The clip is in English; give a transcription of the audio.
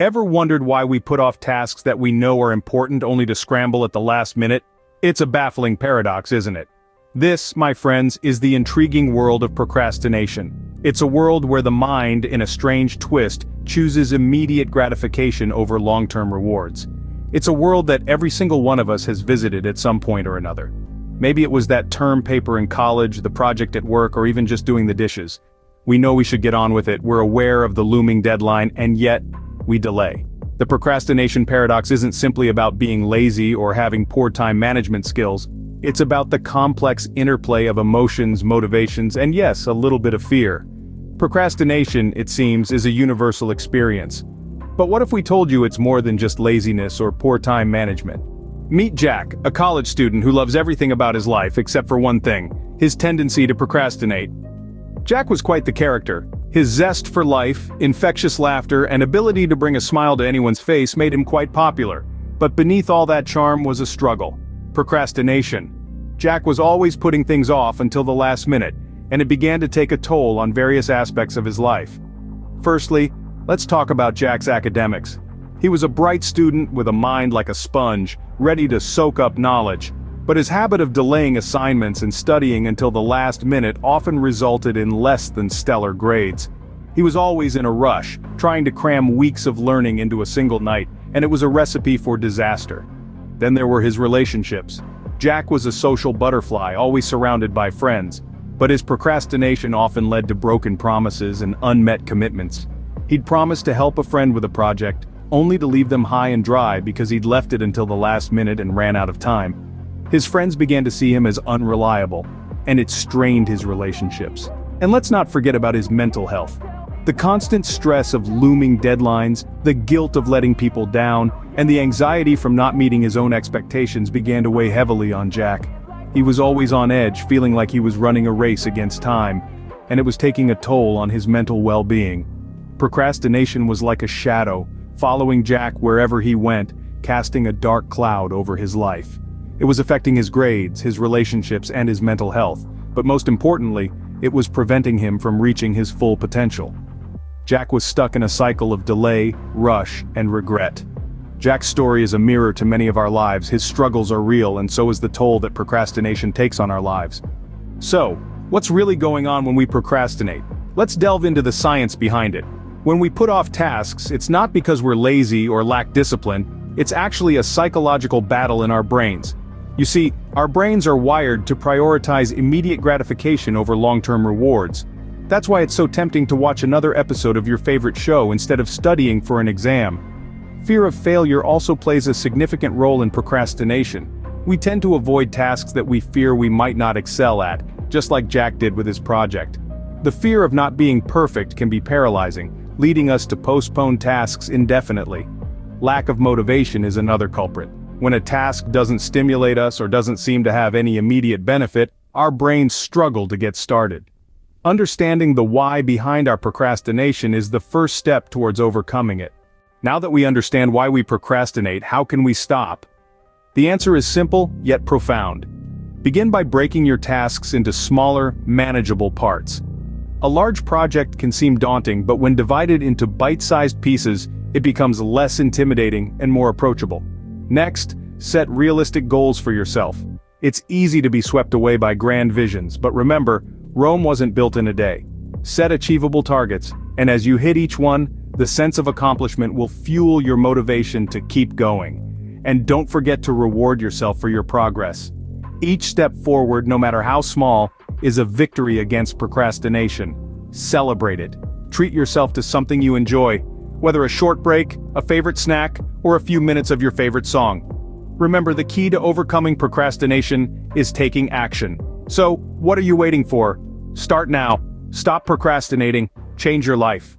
Ever wondered why we put off tasks that we know are important only to scramble at the last minute? It's a baffling paradox, isn't it? This, my friends, is the intriguing world of procrastination. It's a world where the mind, in a strange twist, chooses immediate gratification over long-term rewards. It's a world that every single one of us has visited at some point or another. Maybe it was that term paper in college, the project at work, or even just doing the dishes. We know we should get on with it, we're aware of the looming deadline, and yet, we delay. The procrastination paradox isn't simply about being lazy or having poor time management skills. It's about the complex interplay of emotions, motivations, and yes, a little bit of fear. Procrastination, it seems, is a universal experience. But what if we told you it's more than just laziness or poor time management? Meet Jack, a college student who loves everything about his life except for one thing: his tendency to procrastinate. Jack was quite the character. His zest for life, infectious laughter, and ability to bring a smile to anyone's face made him quite popular. But beneath all that charm was a struggle: procrastination. Jack was always putting things off until the last minute, and it began to take a toll on various aspects of his life. Firstly, let's talk about Jack's academics. He was a bright student with a mind like a sponge, ready to soak up knowledge. But his habit of delaying assignments and studying until the last minute often resulted in less than stellar grades. He was always in a rush, trying to cram weeks of learning into a single night, and it was a recipe for disaster. Then there were his relationships. Jack was a social butterfly, always surrounded by friends. But his procrastination often led to broken promises and unmet commitments. He'd promised to help a friend with a project, only to leave them high and dry because he'd left it until the last minute and ran out of time. His friends began to see him as unreliable, and it strained his relationships. And let's not forget about his mental health. The constant stress of looming deadlines, the guilt of letting people down, and the anxiety from not meeting his own expectations began to weigh heavily on Jack. He was always on edge, feeling like he was running a race against time, and it was taking a toll on his mental well-being. Procrastination was like a shadow, following Jack wherever he went, casting a dark cloud over his life. It was affecting his grades, his relationships, and his mental health, but most importantly, it was preventing him from reaching his full potential. Jack was stuck in a cycle of delay, rush, and regret. Jack's story is a mirror to many of our lives. His struggles are real, and so is the toll that procrastination takes on our lives. So, what's really going on when we procrastinate? Let's delve into the science behind it. When we put off tasks, it's not because we're lazy or lack discipline, it's actually a psychological battle in our brains. You see, our brains are wired to prioritize immediate gratification over long-term rewards. That's why it's so tempting to watch another episode of your favorite show instead of studying for an exam. Fear of failure also plays a significant role in procrastination. We tend to avoid tasks that we fear we might not excel at, just like Jack did with his project. The fear of not being perfect can be paralyzing, leading us to postpone tasks indefinitely. Lack of motivation is another culprit. When a task doesn't stimulate us or doesn't seem to have any immediate benefit, our brains struggle to get started. Understanding the why behind our procrastination is the first step towards overcoming it. Now that we understand why we procrastinate, how can we stop? The answer is simple, yet profound. Begin by breaking your tasks into smaller, manageable parts. A large project can seem daunting, but when divided into bite-sized pieces, it becomes less intimidating and more approachable. Next, set realistic goals for yourself. It's easy to be swept away by grand visions, but remember, Rome wasn't built in a day. Set achievable targets, and as you hit each one, the sense of accomplishment will fuel your motivation to keep going. And don't forget to reward yourself for your progress. Each step forward, no matter how small, is a victory against procrastination. Celebrate it. Treat yourself to something you enjoy, whether a short break, a favorite snack, or a few minutes of your favorite song. Remember, the key to overcoming procrastination is taking action. So, what are you waiting for? Start now. Stop procrastinating. Change your life.